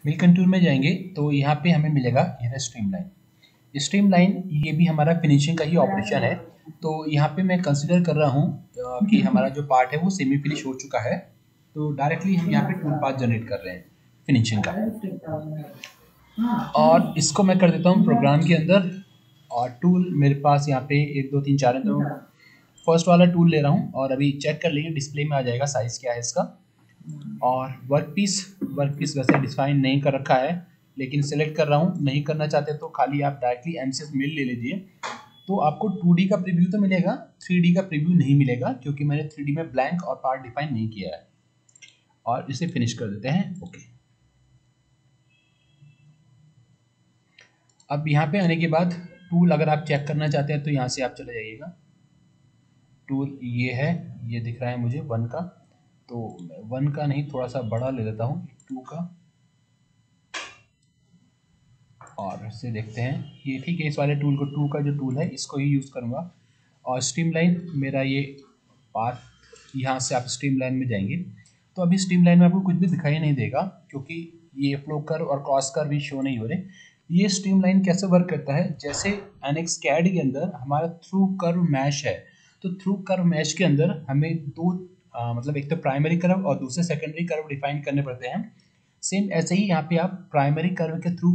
मिल contour में जाएंगे तो यहाँ पे हमें मिलेगा ये स्ट्रीमलाइन। स्ट्रीमलाइन ये भी हमारा फिनिशिंग का ही ऑपरेशन है। तो यहाँ पे मैं कंसिडर कर रहा हूँ कि हमारा जो पार्ट है वो सेमी फिनिश हो चुका है। तो डायरेक्टली हम यहाँ पे टूल पाथ जनरेट कर रहे हैं फिनिशिंग का, और इसको मैं कर देता हूँ प्रोग्राम के अंदर। और टूल मेरे पास यहाँ पे 1 2 3 4 है, तो फर्स्ट वाला टूल ले रहा हूँ और अभी चेक कर लेंगे डिस्प्ले में आ जाएगा साइज क्या है इसका। और वर्क पीस वैसे डिफाइन नहीं कर रखा है, लेकिन सिलेक्ट कर रहा हूँ। नहीं करना चाहते तो खाली आप डायरेक्टली एमसीएस मिल ले लीजिए, तो आपको 2D का प्रीव्यू तो मिलेगा, 3D का प्रीव्यू नहीं मिलेगा क्योंकि मैंने 3D में ब्लैंक और पार्ट डिफाइन नहीं किया है। और इसे फिनिश कर देते हैं। ओके, अब यहाँ पे आने के बाद टूल अगर आप चेक करना चाहते हैं तो यहाँ से आप चले जाइएगा। टूल ये है, ये दिख रहा है मुझे 1 का, तो 1 का नहीं थोड़ा सा बड़ा ले लेता हूँ 2 का, और इसे देखते हैं। ये ठीक है, इस वाले टूल को 2 का जो टूल है इसको ही यूज़ करूँगा। और स्ट्रीमलाइन मेरा ये पाथ, यहाँ से आप स्ट्रीमलाइन में जाएंगे तो अभी स्ट्रीमलाइन में आपको कुछ भी दिखाई नहीं देगा क्योंकि ये फ्लो कर्व और क्रॉस कर्व भी शो नहीं हो रहे। ये स्ट्रीमलाइन कैसे वर्क करता है, जैसे NX CAD के अंदर हमारा थ्रू कर्व मैश है, तो थ्रू कर्व मैश के अंदर हमें दो मतलब एक तो प्राइमरी कर्व और दूसरे सेकेंडरी कर्व डिफाइन करने पड़ते हैं। सेम ऐसे ही यहाँ पे आप प्राइमरी कर्व के थ्रू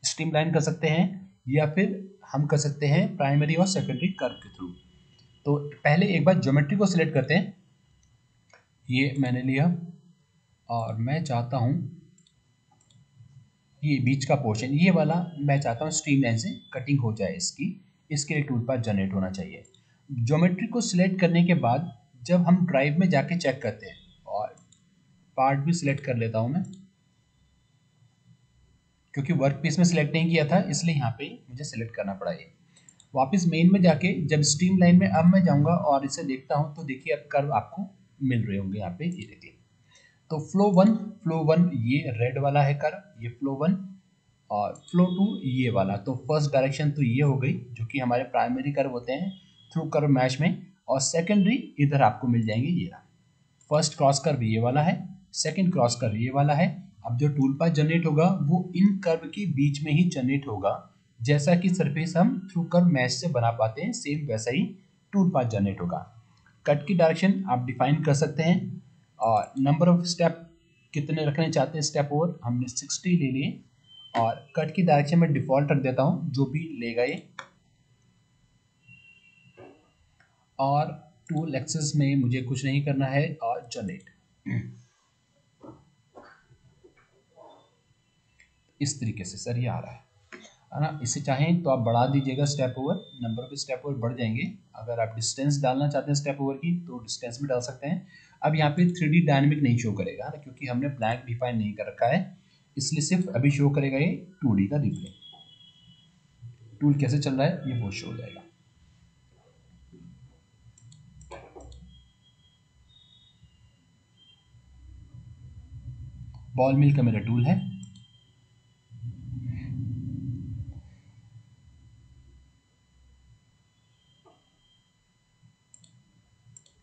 स्ट्रीमलाइन कर सकते हैं, या फिर हम कर सकते हैं प्राइमरी और सेकेंडरी कर्व के थ्रू। तो पहले एक बार ज्योमेट्री को सिलेक्ट करते हैं, ये मैंने लिया और मैं चाहता हूँ ये बीच का पोर्शन, ये वाला मैं चाहता हूँ स्ट्रीमलाइन से कटिंग हो जाए इसकी, इसके लिए टूल पाथ जनरेट होना चाहिए। ज्योमेट्री को सिलेक्ट करने के बाद जब हम ड्राइव में जाके चेक करते हैं, और पार्ट भी सिलेक्ट कर लेता हूँ मैं क्योंकि वर्क पीस में सिलेक्ट नहीं किया था इसलिए यहाँ पे मुझे सिलेक्ट करना पड़ा। ये वापस मेन में जाके जब स्ट्रीमलाइन में अब मैं जाऊँगा और इसे देखता हूँ तो देखिए अब कर्व आपको मिल रहे होंगे यहाँ पे, ये देखिए। तो फ्लो वन ये रेड वाला है कर्व, ये फ्लो वन, और फ्लो टू ये वाला। तो फर्स्ट डायरेक्शन तो ये हो गई जो कि हमारे प्राइमरी कर्व होते हैं थ्रू कर्व मैश में, और सेकेंडरी इधर आपको मिल जाएंगे ये रहा। फर्स्ट क्रॉस कर्व ये वाला है, सेकंड क्रॉस कर्व ये वाला है। अब जो टूल पाथ जनरेट होगा वो इन कर्व के बीच में ही जनरेट होगा, जैसा कि सरफेस हम थ्रू कर्व मैश से बना पाते हैं सेम वैसा ही टूल पाथ जनरेट होगा। कट की डायरेक्शन आप डिफाइन कर सकते हैं, और नंबर ऑफ स्टेप कितने रखने चाहते हैं स्टेप ओवर, हमने 60 ले लिए। और कट की डायरेक्शन में डिफॉल्ट रख देता हूँ जो भी लेगा ये। और टूल एक्सेस में मुझे कुछ नहीं करना है, और जनरेट इस तरीके से सर ये आ रहा है ना। इसे चाहें तो आप बढ़ा दीजिएगा step over, number of step over बढ़ जाएंगे। अगर आप डिस्टेंस डालना चाहते हैं स्टेप ओवर की तो डिस्टेंस भी डाल सकते हैं। अब यहाँ पे 3D डायनेमिक नहीं शो करेगा ना, क्योंकि हमने ब्लैंक डिफाइन नहीं कर रखा है, इसलिए सिर्फ अभी शो करेगा ये 2D का डिस्प्ले। टूल कैसे चल रहा है ये वो शो हो जाएगा। बॉल मिल का मेरा टूल है।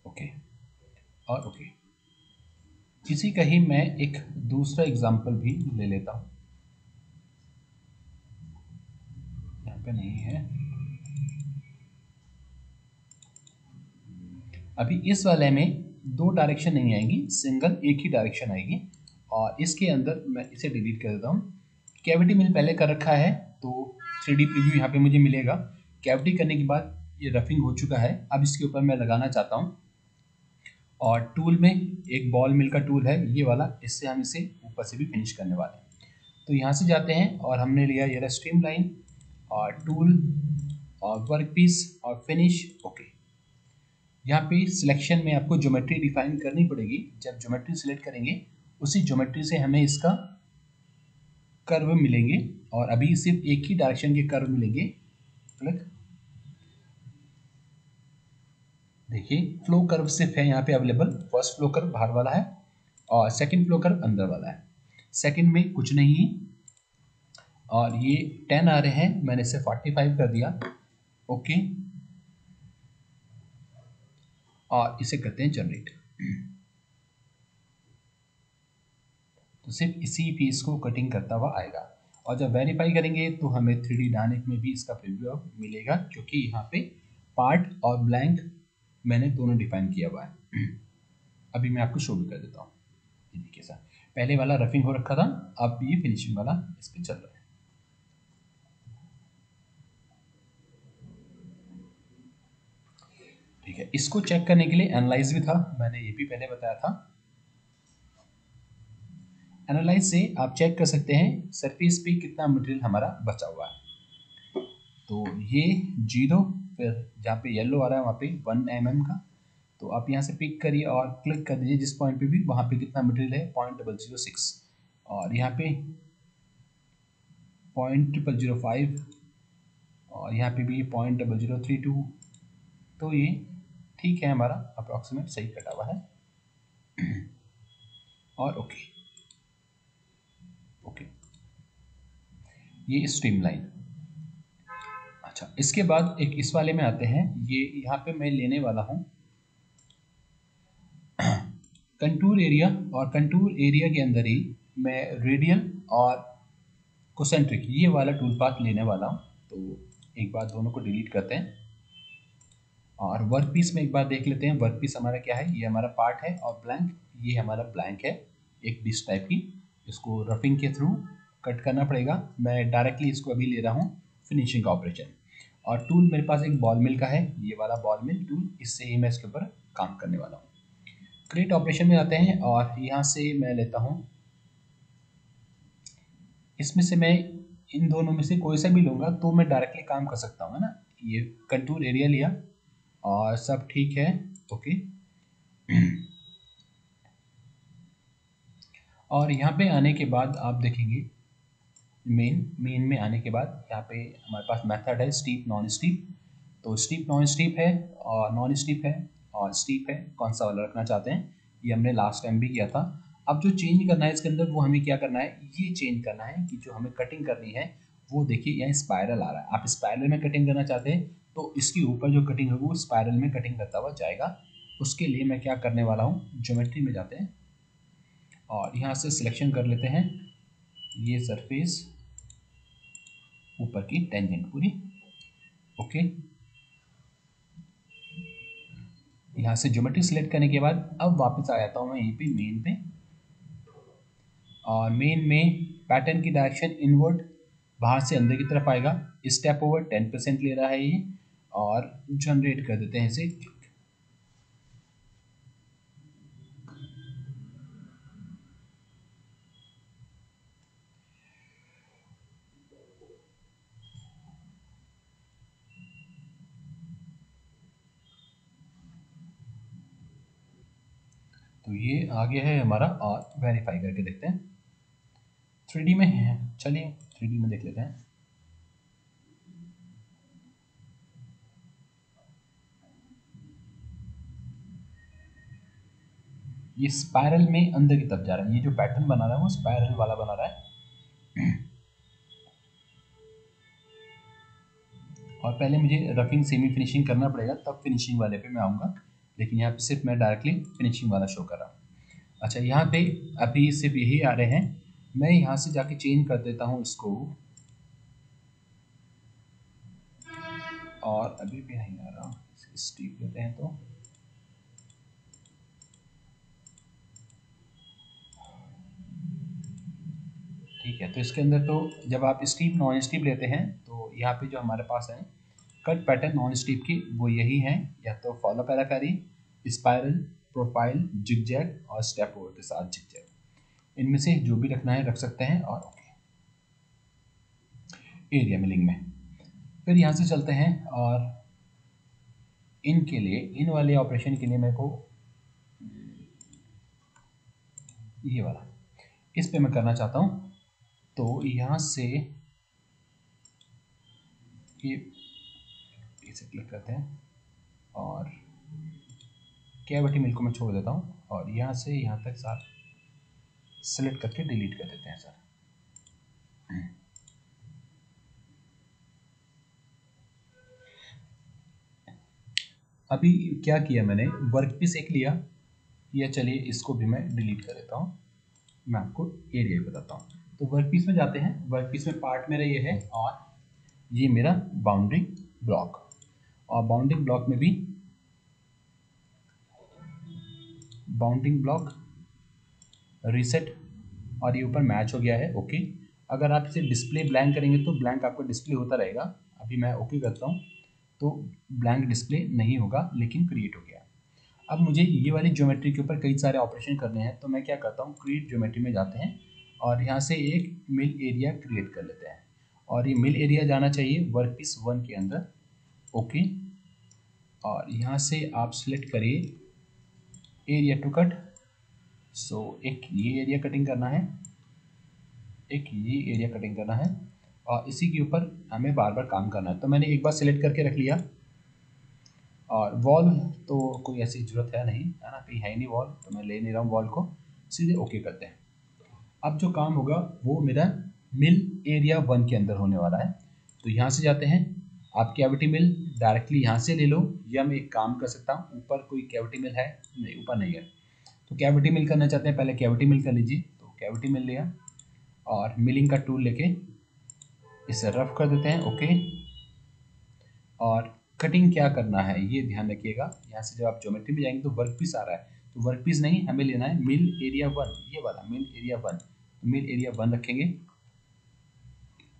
ओके, और ओके, इसी का ही मैं एक दूसरा एग्जांपल भी ले लेता हूँ, यहाँ पे नहीं है। अभी इस वाले में दो डायरेक्शन नहीं आएंगी, सिंगल एक ही डायरेक्शन आएगी, और इसके अंदर मैं इसे डिलीट कर देता हूँ। कैविटी मैंने पहले कर रखा है तो 3D प्रीव्यू यहाँ पे मुझे मिलेगा। कैविटी करने के बाद ये रफिंग हो चुका है, अब इसके ऊपर मैं लगाना चाहता हूँ। और टूल में एक बॉल मिल का टूल है ये वाला, इससे हम इसे ऊपर से भी फिनिश करने वाले हैं। तो यहाँ से जाते हैं और हमने लिया ये स्ट्रीमलाइन और टूल और वर्क पीस और फिनिश। ओके, यहाँ पे सिलेक्शन में आपको ज्योमेट्री डिफाइन करनी पड़ेगी। जब ज्योमेट्री सिलेक्ट करेंगे उसी ज्योमेट्री से हमें इसका कर्व मिलेंगे, और अभी सिर्फ एक ही डायरेक्शन के कर्व मिलेंगे। देखिए फ्लो कर्व सिर्फ है यहाँ पे अवेलेबल, फर्स्ट फ्लो कर्व बाहर वाला है और सेकंड फ्लो कर्व अंदर वाला है। सेकंड में कुछ नहीं है, और ये 10 आ रहे हैं, मैंने इसे 45 कर दिया। ओके, और इसे करते हैं जनरेट। तो सिर्फ इसी पीस को कटिंग करता हुआ आएगा। और जब वेरीफाई करेंगे तो हमें 3D डायनेमिक में भी इसका प्रीव्यू अब मिलेगा, क्योंकि यहाँ पे पार्ट और ब्लैंक मैंने दोनों डिफाइन किया हुआ है। अभी मैं आपको शो भी कर देता हूँ। ये देखिए सर, पहले वाला रफिंग हो रखा था, अब ये फिनिशिंग वाला इस पर चल रहा है। ठीक है, इसको चेक करने के लिए एनालाइज भी था, मैंने ये भी पहले बताया था। एनालाइज से आप चेक कर सकते हैं सरफेस पे कितना मटेरियल हमारा बचा हुआ है। तो ये 0, फिर जहाँ पे येलो आ रहा है वहाँ पे 1 mm का, तो आप यहाँ से पिक करिए और क्लिक कर दीजिए जिस पॉइंट पे भी, वहाँ पे कितना मटेरियल है 0.006, और यहाँ पे 0.005, और यहाँ पे भी 0.0032। तो ये ठीक है, हमारा अप्रॉक्सीमेट सही कटा हुआ है। और ओके ओके, ये स्ट्रीमलाइन। अच्छा, इसके बाद एक इस वाले में आते हैं। ये यहाँ पे मैं लेने वाला हूँ कंटूर एरिया, और कंटूर एरिया के अंदर ही मैं रेडियल और कोसेंट्रिक ये वाला टूल पाथ लेने वाला हूँ। तो एक बार दोनों को डिलीट करते हैं और वर्क पीस में एक बार देख लेते हैं वर्क पीस हमारा क्या है। ये हमारा पार्ट है और ब्लैंक, ये हमारा ब्लैंक है एक डिश टाइप की। इसको रफिंग के थ्रू कट करना पड़ेगा। मैं डायरेक्टली इसको अभी ले रहा हूँ फिनिशिंग का ऑपरेशन। और टूल मेरे पास एक बॉल मिल का है, ये वाला बॉल मिल टूल, इससे ही मैं इसके ऊपर काम करने वाला हूँ। क्रिएट ऑपरेशन में आते हैं और यहाँ से मैं लेता हूँ, इसमें से मैं इन दोनों में से कोई सा भी लूँगा तो मैं डायरेक्टली काम कर सकता हूँ, है ना। ये कंटूर एरिया लिया और सब ठीक है, ओके। और यहाँ पे आने के बाद आप देखेंगे मेन में आने के बाद यहाँ पे हमारे पास मेथड है स्टीप नॉन स्टीप। तो स्टीप नॉन स्टीप है और नॉन स्टीप है और स्टीप है, कौन सा वाला रखना चाहते हैं, ये हमने लास्ट टाइम भी किया था। अब जो चेंज करना है इसके अंदर वो हमें क्या करना है, ये चेंज करना है कि जो हमें कटिंग करनी है वो देखिए यहाँ स्पायरल आ रहा है। आप स्पायरल में कटिंग करना चाहते हैं तो इसके ऊपर जो कटिंग होगी वो स्पायरल में कटिंग करता हुआ जाएगा। उसके लिए मैं क्या करने वाला हूँ, ज्योमेट्री में जाते हैं और यहाँ से सिलेक्शन कर लेते हैं ये सरफेस ऊपर की टेंजेंट पूरी, ओके। यहाँ से ज्योमेट्री सिलेक्ट करने के बाद अब वापस आ जाता हूँ मैं यहीं पे मेन पे, और मेन में पैटर्न की डायरेक्शन इनवर्ड बाहर से अंदर की तरफ आएगा। स्टेप ओवर 10% ले रहा है ये, और जनरेट कर देते हैं इसे। तो ये आ गया है हमारा, और वेरीफाई करके देखते हैं 3D में है। चलिए 3D में देख लेते हैं। ये स्पाइरल में अंदर की तरफ जा रहा है, ये जो पैटर्न बना रहा है वो स्पाइरल वाला बना रहा है। और पहले मुझे रफिंग सेमी फिनिशिंग करना पड़ेगा, तब फिनिशिंग वाले पे मैं आऊँगा, लेकिन यहाँ पे सिर्फ मैं डायरेक्टली फिनिशिंग वाला शो कर रहा हूँ। अच्छा, यहाँ पे अभी सिर्फ यही आ रहे हैं, मैं यहाँ से जाके चेंज कर देता हूँ इसको, और अभी भी नहीं आ रहा, स्टीप लेते हैं तो ठीक है। तो इसके अंदर तो जब आप स्टीप नॉन स्टीप लेते हैं तो यहाँ पे जो हमारे पास है कट पैटर्न नॉन स्टीप की वो यही है, या तो फॉलो पैराकारी, स्पाइरल, प्रोफाइल, जिगजैग और स्टेप ओवर के साथ जिगजैग। इनमें से जो भी रखना है रख सकते हैं। और ओके, एरिया मिलिंग में फिर यहाँ से चलते हैं, और इनके लिए इन वाले ऑपरेशन के लिए मेरे को ये वाला इस पे मैं करना चाहता हूँ। तो यहाँ से ये इसे क्लिक करते हैं और कैविटी मिल को मैं छोड़ देता हूँ, और यहाँ से यहाँ तक साथ सेलेक्ट करके डिलीट कर देते हैं सर। अभी क्या किया मैंने, वर्क पीस एक लिया, या चलिए इसको भी मैं डिलीट कर देता हूँ। मैं आपको एरिया भी बताता हूँ। तो वर्क पीस में जाते हैं, वर्क पीस में पार्ट मेरा ये है और ये मेरा बाउंड्रिंग ब्लॉक, और बाउंड्रिंग ब्लॉक में भी बाउंड्रिंग ब्लॉक रीसेट, और ये ऊपर मैच हो गया है, ओके। अगर आप इसे डिस्प्ले ब्लैंक करेंगे तो ब्लैंक आपको डिस्प्ले होता रहेगा। अभी मैं ओके करता हूँ तो ब्लैंक डिस्प्ले नहीं होगा, लेकिन क्रिएट हो गया। अब मुझे ये वाली ज्योमेट्री के ऊपर कई सारे ऑपरेशन करने हैं, तो मैं क्या करता हूँ, क्रिएट ज्योमेट्री में जाते हैं और यहाँ से एक मिल एरिया क्रिएट कर लेते हैं, और ये मिल एरिया जाना चाहिए वर्क पीस 1 के अंदर, ओके। और यहाँ से आप सिलेक्ट करिए एरिया टू कट। सो एक ये एरिया कटिंग करना है, एक ये एरिया कटिंग करना है, और इसी के ऊपर हमें बार बार काम करना है। तो मैंने एक बार सिलेक्ट करके रख लिया, और वॉल तो कोई ऐसी ज़रूरत है नहीं, है ना, कहीं है ही नहीं वॉल, तो मैं ले नहीं रहा हूँ वॉल को, सीधे ओके करते हैं। अब जो काम होगा वो मेरा मिल एरिया 1 के अंदर होने वाला है। तो यहाँ से जाते हैं, आप कैविटी मिल डायरेक्टली यहाँ से ले लो, या मैं एक काम कर सकता हूँ, ऊपर कोई कैविटी मिल है, नहीं ऊपर नहीं है, तो कैविटी मिल करना चाहते हैं, पहले कैविटी मिल कर लीजिए। तो कैविटी मिल लिया और मिलिंग का टूल लेके इसे रफ कर देते हैं, ओके। और कटिंग क्या करना है ये ध्यान रखिएगा, यहाँ से जब आप ज्योमेट्री में जाएंगे तो वर्क पीस आ रहा है, तो वर्क पीस नहीं, हमें लेना है मिल एरिया 1, ये वाला मिल एरिया 1। तो मिल एरिया 1 रखेंगे,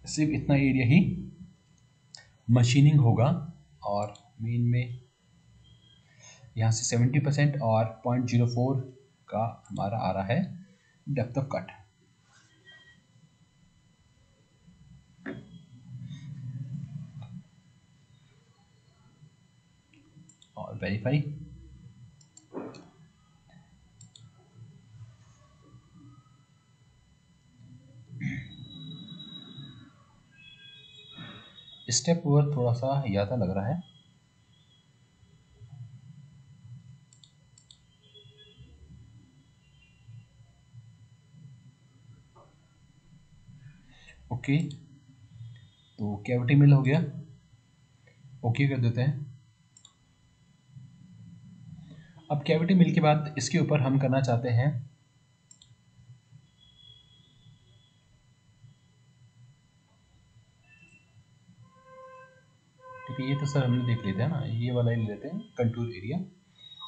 सिर्फ इतना एरिया ही मशीनिंग होगा, और मेन में यहाँ से 70% और 0.04 का हमारा आ रहा है डेप्थ ऑफ कट। और वेरीफाई, स्टेप ओवर थोड़ा सा ज़्यादा लग रहा है, ओके। तो कैविटी मिल हो गया, ओके कर देते हैं। अब कैविटी मिल के बाद इसके ऊपर हम करना चाहते हैं ठीक है, ये तो सर हमने देख लेते हैं ना, ये वाला ही ले लेते हैं कंटूर एरिया।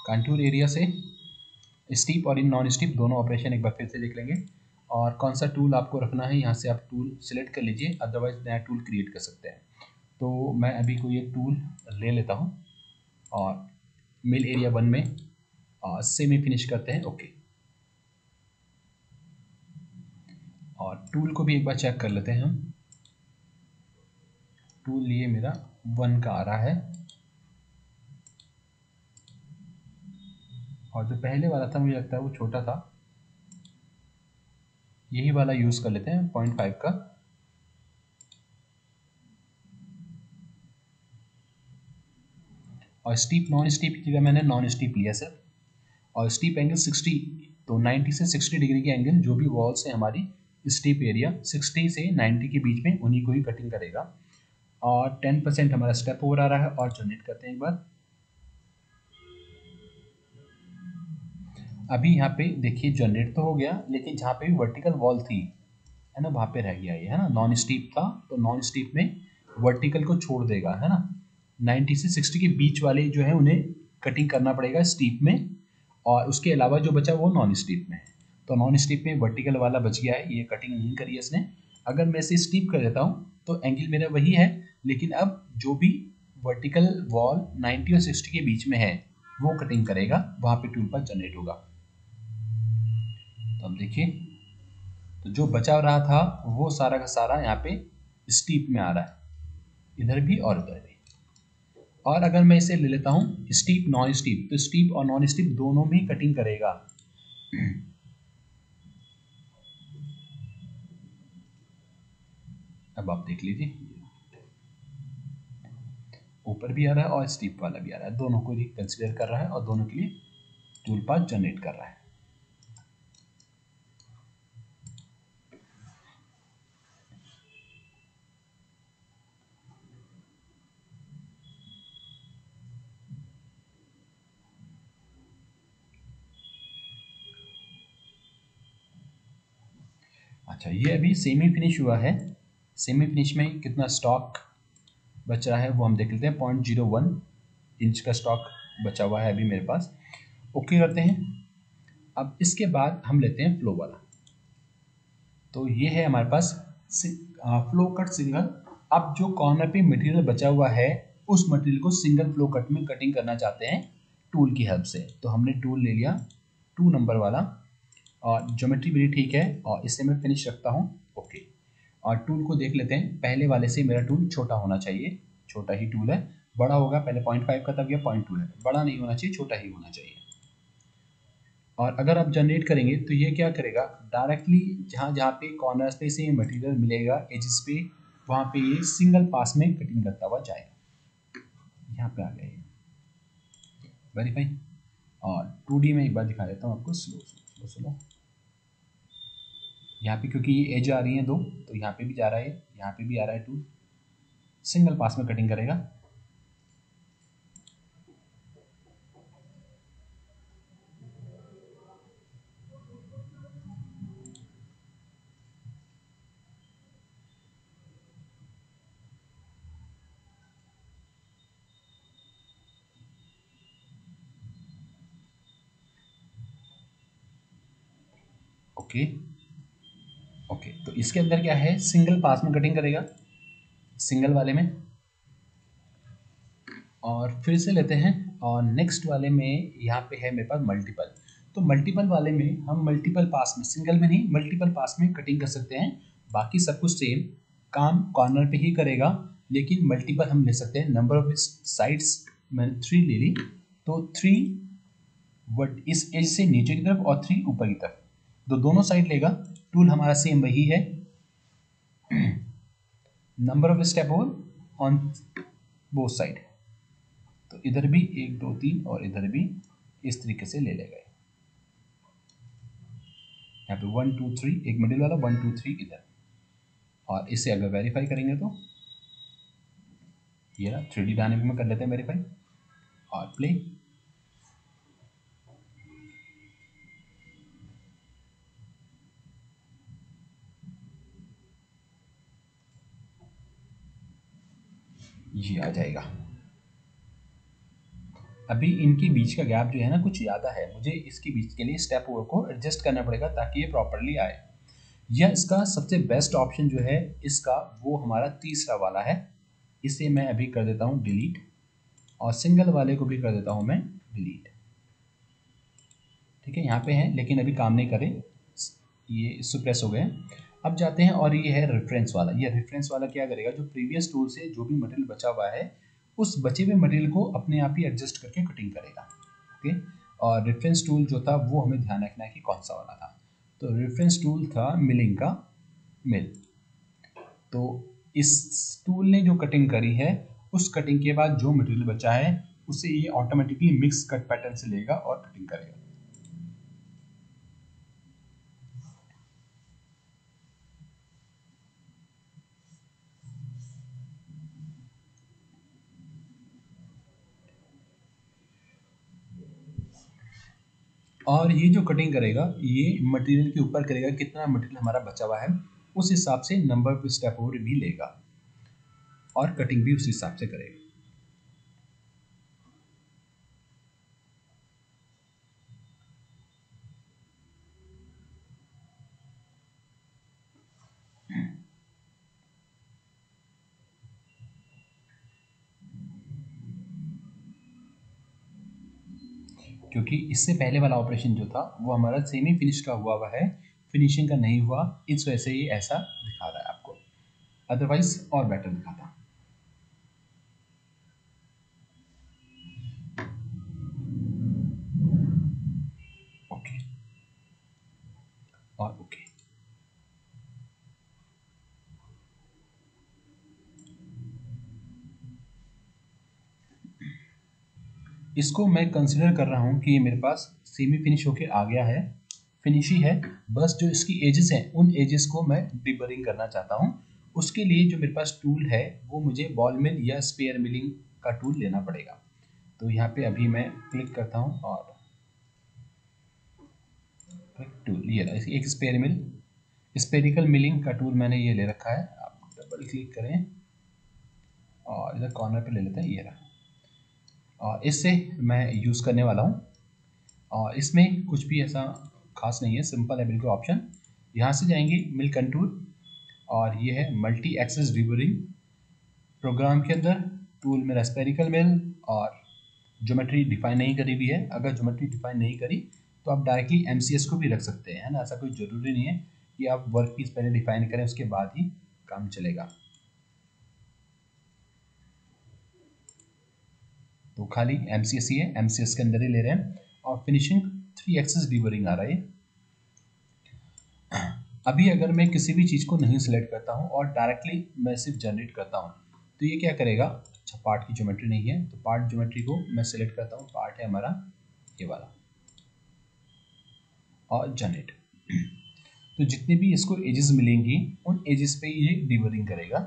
कंटूर एरिया से स्टीप और इन नॉन स्टीप दोनों ऑपरेशन एक बार फिर से देख लेंगे, और कौन सा टूल आपको रखना है यहाँ से आप टूल सेलेक्ट कर लीजिए, अदरवाइज नया टूल क्रिएट कर सकते हैं। तो मैं अभी कोई एक टूल ले लेता हूँ, और मिल एरिया 1 में सेमी फिनिश करते हैं, ओके। और टूल को भी एक बार चेक कर लेते हैं हम, टूल लिए मेरा 1 का आ रहा है, और जो पहले वाला था मुझे लगता है वो छोटा था, यही वाला यूज़ कर लेते हैं 0.5 का। और स्टीप नॉन स्टीप की जगह मैंने नॉन स्टीप लिया सर, और स्टीप एंगल 60, तो 90 से 60 डिग्री के एंगल जो भी वॉल से हमारी स्टीप एरिया 60 से 90 के बीच में उन्हीं को ही कटिंग करेगा। और 10% हमारा स्टेप ओवर आ रहा है, और जनरेट करते हैं एक बार। अभी यहाँ पे देखिए जनरेट तो हो गया, लेकिन जहाँ पे भी वर्टिकल वॉल थी, है ना, वहाँ पे रह गया ये, है ना, नॉन स्टीप था, तो नॉन स्टीप में वर्टिकल को छोड़ देगा, है ना। 90 से 60 के बीच वाले जो है उन्हें कटिंग करना पड़ेगा स्टीप में, और उसके अलावा जो बचा वो नॉन स्टीप में है। तो नॉन स्टीप में वर्टिकल वाला बच गया है, ये कटिंग नहीं करी है इसने। अगर मैं इसे स्टीप कर देता हूँ तो एंगल मेरा वही है, लेकिन अब जो भी वर्टिकल वॉल 90 और 60 के बीच में है वो कटिंग करेगा, वहाँ पे टूल पर जनरेट होगा। तो अब देखिए, तो जो बचा रहा था वो सारा का सारा यहाँ पे स्टीप में आ रहा है, इधर भी और उधर भी। और अगर मैं इसे ले लेता हूँ स्टीप नॉन स्टीप, तो स्टीप और नॉन स्टीप दोनों में कटिंग करेगा। अब आप देख लीजिए, ऊपर भी आ रहा है और स्टीप वाला भी आ रहा है, दोनों को ही कंसिडर कर रहा है और दोनों के लिए टूल पाथ जनरेट कर रहा है। अच्छा, ये अभी सेमी फिनिश हुआ है। सेमी फिनिश में कितना स्टॉक बच रहा है वो हम देख लेते हैं। 0.01 इंच का स्टॉक बचा हुआ है अभी मेरे पास। ओके करते हैं। अब इसके बाद हम लेते हैं फ्लो वाला। तो ये है हमारे पास फ्लो कट सिंगल। अब जो कॉर्नर पे मटेरियल बचा हुआ है उस मटेरियल को सिंगल फ्लो कट में कटिंग करना चाहते हैं टूल की हेल्प से। तो हमने टूल ले लिया 2 नंबर वाला और ज्योमेट्री मेरी ठीक है और इसे मैं फिनिश रखता हूँ। ओके, और टूल को देख लेते हैं। पहले वाले से मेरा टूल छोटा होना चाहिए, छोटा ही टूल है। बड़ा होगा पहले 0.5 का, तब यह 0.2 है। बड़ा नहीं होना चाहिए, छोटा ही होना चाहिए। और अगर आप जनरेट करेंगे तो ये क्या करेगा, डायरेक्टली जहाँ जहाँ पे कॉर्नर्स पे से मटेरियल मिलेगा एजेस पे, वहाँ पे ये सिंगल पास में कटिंग करता हुआ जाएगा। यहाँ पे आ गया ये वेरीफाई। और 2D में एक बार दिखा देता हूँ आपको, स्लो स्लो स्लो। यहाँ पे क्योंकि ये एज आ रही है 2, तो यहाँ पे भी जा रहा है, यहाँ पे भी आ रहा है 2। सिंगल पास में कटिंग करेगा। ओके ओके, तो इसके अंदर क्या है, सिंगल पास में कटिंग करेगा, सिंगल वाले में। और फिर से लेते हैं और नेक्स्ट वाले में यहाँ पे है मेरे पास मल्टीपल। तो मल्टीपल वाले में हम मल्टीपल पास में, सिंगल में नहीं मल्टीपल पास में कटिंग कर सकते हैं। बाकी सब कुछ सेम काम कॉर्नर पे ही करेगा, लेकिन मल्टीपल हम ले सकते हैं। नंबर ऑफ साइड्स मैंने 3 ले ली, तो 3 बट इस एज से नीचे की तरफ और 3 ऊपर की तरफ, तो दोनों साइड लेगा। टूल हमारा सेम वही है। Number of step hole on both side, तो इधर भी 1 2 3 और इधर भी इस तरीके से ले लेगा। यहाँ पे 1 2 3 एक मिडिल वाला, 1 2 3 इधर। और इसे अगर वेरीफाई करेंगे तो ये रहा, 3D डायनेमिक में कर लेते हैं वेरीफाई और प्ले। ये आ जाएगा। अभी इनके बीच का गैप जो है ना कुछ ज़्यादा है, मुझे इसके बीच के लिए स्टेप ओवर को एडजस्ट करना पड़ेगा ताकि ये प्रॉपरली आए। या इसका सबसे बेस्ट ऑप्शन जो है इसका, वो हमारा तीसरा वाला है। इसे मैं अभी कर देता हूँ डिलीट, और सिंगल वाले को भी कर देता हूँ मैं डिलीट। ठीक है, यहाँ पे है लेकिन अभी काम नहीं करे, ये सुप्रेस हो गए। अब जाते हैं और ये है रेफरेंस वाला। ये रेफरेंस वाला क्या करेगा, जो प्रीवियस टूल से जो भी मटेरियल बचा हुआ है उस बचे हुए मटेरियल को अपने आप ही एडजस्ट करके कटिंग करेगा। ओके, और रेफरेंस टूल जो था वो हमें ध्यान रखना है कि कौन सा वाला था। तो रेफरेंस टूल था मिलिंग का, मिल। तो इस टूल ने जो कटिंग करी है, उस कटिंग के बाद जो मटेरियल बचा है उसे ये ऑटोमेटिकली मिक्स कट पैटर्न से लेगा और कटिंग करेगा। और ये जो कटिंग करेगा ये मटेरियल के ऊपर करेगा, कितना मटेरियल हमारा बचा हुआ है उस हिसाब से नंबर ऑफ स्टेप ओवर भी लेगा और कटिंग भी उस हिसाब से करेगा। क्योंकि इससे पहले वाला ऑपरेशन जो था वो हमारा सेमी फिनिश का हुआ है, फिनिशिंग का नहीं हुआ, इस वजह से ये ऐसा दिखा रहा है आपको, अदरवाइज और बेटर दिखाता। ओके और ओके। इसको मैं कंसिडर कर रहा हूँ कि ये मेरे पास सेमी फिनिश होके आ गया है, फिनिश ही है। बस जो इसकी एजेस हैं उन एजेस को मैं डिबरिंग करना चाहता हूँ। उसके लिए जो मेरे पास टूल है वो मुझे बॉल मिल या स्पेयर मिलिंग का टूल लेना पड़ेगा। तो यहाँ पे अभी मैं क्लिक करता हूँ और टूल, ये रहा एक स्पेयर मिल। स्पेरिकल मिलिंग का टूल मैंने ये ले रखा है, आप डबल क्लिक करें और इधर कॉर्नर पे ले लेते हैं, ये रहा। और इससे मैं यूज़ करने वाला हूँ, और इसमें कुछ भी ऐसा खास नहीं है, सिंपल है बिल्कुल ऑप्शन। यहाँ से जाएंगे मिल कंटूर, और ये है मल्टी एक्सेस रिवरिंग। प्रोग्राम के अंदर टूल मेरा स्पेरिकल मिल, और ज्योमेट्री डिफाइन नहीं करी हुई है। अगर ज्योमेट्री डिफाइन नहीं करी तो आप डायरेक्टली एमसीएस को भी रख सकते हैं, है ना। ऐसा कोई ज़रूरी नहीं है कि आप वर्क पीस पहले डिफाइन करें उसके बाद ही काम चलेगा। तो खाली एमसीएस ही है, एमसीएस के अंदर ही ले रहे हैं। और फिनिशिंग 3 एक्सेस डिबरिंग आ रहा है। अभी अगर मैं किसी भी चीज़ को नहीं सिलेक्ट करता हूँ और डायरेक्टली मैं सिर्फ जनरेट करता हूँ, तो ये क्या करेगा। अच्छा, पार्ट की ज्योमेट्री नहीं है, तो पार्ट ज्योमेट्री को मैं सिलेक्ट करता हूँ। पार्ट है हमारा ये वाला, और जनरेट। तो जितने भी इसको एजेस मिलेंगी उन एजेस पे ये डिबरिंग करेगा।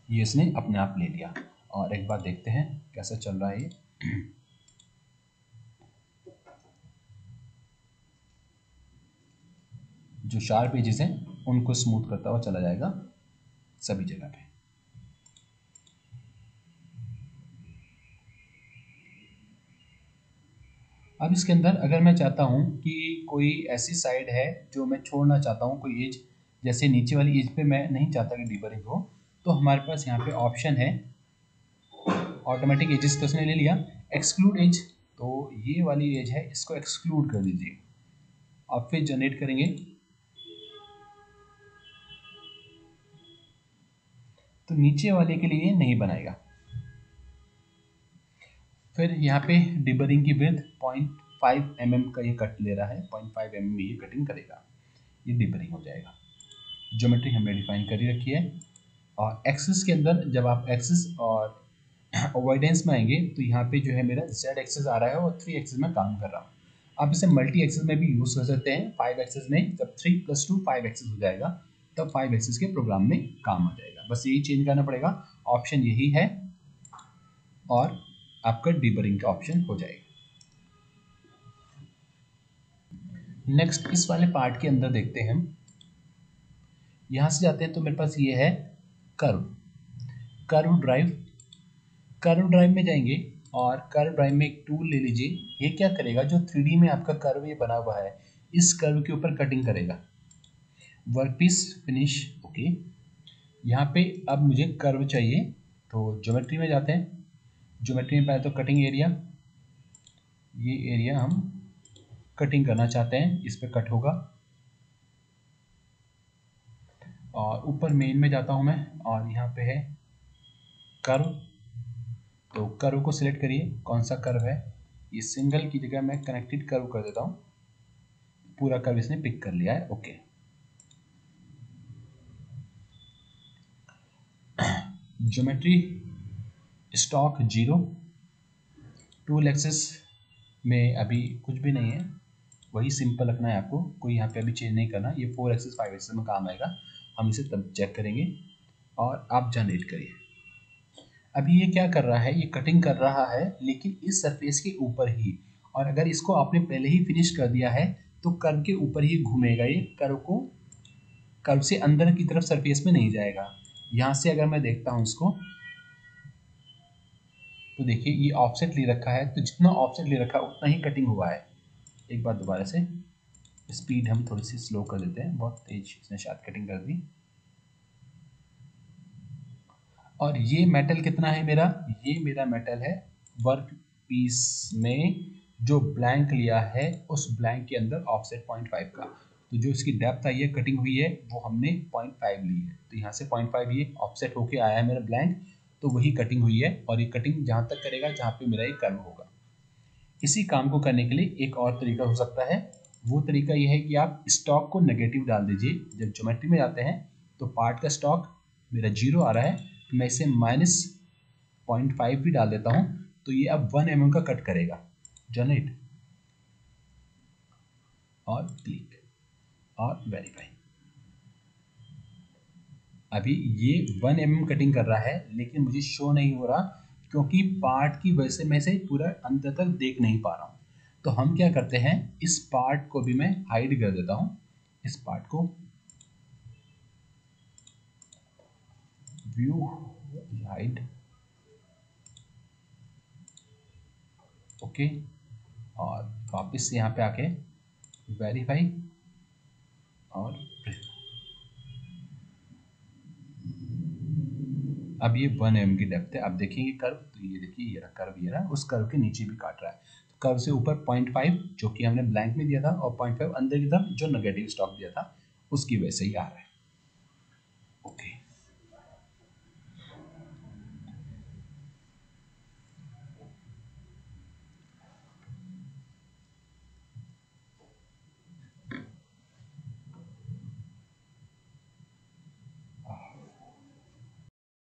ये इसने अपने आप ले लिया। और एक बार देखते हैं कैसा चल रहा है ये। जो शार्प एजेस हैं उनको स्मूथ करता हुआ चला जाएगा सभी जगह पे। अब इसके अंदर अगर मैं चाहता हूँ कि कोई ऐसी साइड है जो मैं छोड़ना चाहता हूँ, कोई एज, जैसे नीचे वाली एज पे मैं नहीं चाहता कि डिबरिंग हो, तो हमारे पास यहाँ पे ऑप्शन है ऑटोमेटिक एजेस, तो उसने ले लिया। एक्सक्लूड एज, तो ये वाली एज है, इसको एक्सक्लूड कर दीजिए। अब फिर जनरेट करेंगे तो नीचे वाले के लिए नहीं बनाएगा। फिर यहाँ पे डिबरिंग की विड्थ 0.5 mm का ये कट ले रहा है, 0.5 mm ये कटिंग करेगा, ये डिबरिंग हो जाएगा। ज्योमेट्री हमने डिफाइन कर ही रखी है। और एक्सिस के अंदर जब आप एक्सिस और अवॉइडेंस में आएंगे तो यहाँ पे जो है मेरा जेड एक्सिस आ रहा है और 3 एक्सिस में काम कर रहा हूँ। आप इसे मल्टी एक्सिस में भी यूज़ कर सकते हैं। 5 एक्सिस में जब 3 + 2 5 एक्सिस हो जाएगा, तब 5 एक्सिस के प्रोग्राम में काम आ जाएगा। बस यही चेंज करना पड़ेगा, ऑप्शन यही है, और आपका डिबरिंग का ऑप्शन हो जाएगा। नेक्स्ट इस वाले पार्ट के अंदर देखते हैं हम। यहाँ से जाते हैं तो मेरे पास ये है curve, curve drive. Curve drive में जाएंगे और कर्व ड्राइव में एक टूल ले लीजिए। ये क्या करेगा, जो 3D में आपका कर्व ये बना हुआ है, इस कर्व के ऊपर कटिंग करेगा। Workpiece finish, okay. यहाँ पे अब मुझे कर्व चाहिए, तो ज्योमेट्री में जाते हैं। ज्योमेट्री में पहले तो कटिंग एरिया, ये एरिया हम कटिंग करना चाहते हैं, इस पे कट होगा। और ऊपर मेन में जाता हूँ मैं, और यहाँ पे है कर्व। तो कर्व को सिलेक्ट करिए, कौन सा कर्व है। ये सिंगल की जगह मैं कनेक्टेड कर्व कर देता हूँ। पूरा कर्व इसने पिक कर लिया है, okay. Geometry stock 0, tool access में अभी कुछ भी नहीं है, वही सिंपल रखना है आपको, कोई यहाँ पे अभी चेंज नहीं करना। ये 4 एक्सेस 5 एक्सेस में काम आएगा, हम इसे तब चेक करेंगे। और आप जनरेट करिए। अभी ये क्या कर रहा है, ये कटिंग कर रहा है लेकिन इस सरफेस के ऊपर ही। और अगर इसको आपने पहले ही फिनिश कर दिया है तो कर्व के ऊपर ही घूमेगा, ये कर्व से अंदर की तरफ सरफेस में नहीं जाएगा। यहाँ से अगर मैं देखता हूँ इसको, तो देखिए ये ऑफसेट ले रखा है, तो जितना ऑफसेट ले रखा है उतना ही कटिंग हुआ है। एक बार दोबारा से स्पीड हम थोड़ी सी स्लो कर देते हैं, बहुत तेज इसने शायद कटिंग कर दी। और ये मेटल कितना है मेरा, ये मेरा मेटल है वर्क पीस में जो ब्लैंक लिया है उस ब्लैंक के अंदर ऑफसेट 0.5 का। तो जो इसकी डेप्थ आई है, कटिंग हुई है, वो हमने 0.5 ली है। तो यहाँ से 0.5 ये ऑफसेट होके आया है मेरा ब्लैंक, तो वही कटिंग हुई है। और ये कटिंग जहाँ तक करेगा जहाँ पे मेरा ये कर्व होगा। इसी काम को करने के लिए एक और तरीका हो सकता है। वो तरीका ये है कि आप स्टॉक को नेगेटिव डाल दीजिए। जब ज्योमेट्री में जाते हैं तो पार्ट का स्टॉक मेरा 0 आ रहा है, तो मैं इसे -0.5 भी डाल देता हूँ, तो ये अब 1 mm का कट करेगा। जनरेट और क्लिक और वेरीफाई। अभी ये 1 mm कटिंग कर रहा है लेकिन मुझे शो नहीं हो रहा, क्योंकि पार्ट की वजह से मैं इसे पूरा अंत तक देख नहीं पा रहा हूँ। तो हम क्या करते हैं, इस पार्ट को भी मैं हाइड कर देता हूं, इस पार्ट को व्यू हाइड, ओके, और वापस से यहाँ पे आके वेरीफाई और अब ये 1 mm की डेप्थ है। अब देखिए ये कर्व, तो ये देखिए ये रहा कर्व, ये रहा, उस कर्व के नीचे भी काट रहा है। तो कर्व से ऊपर 0.5 जो कि हमने ब्लैंक में दिया था, और 0.5 अंदर की तरफ जो नेगेटिव स्टॉक दिया था उसकी वजह से ही आ रहा है। ओके,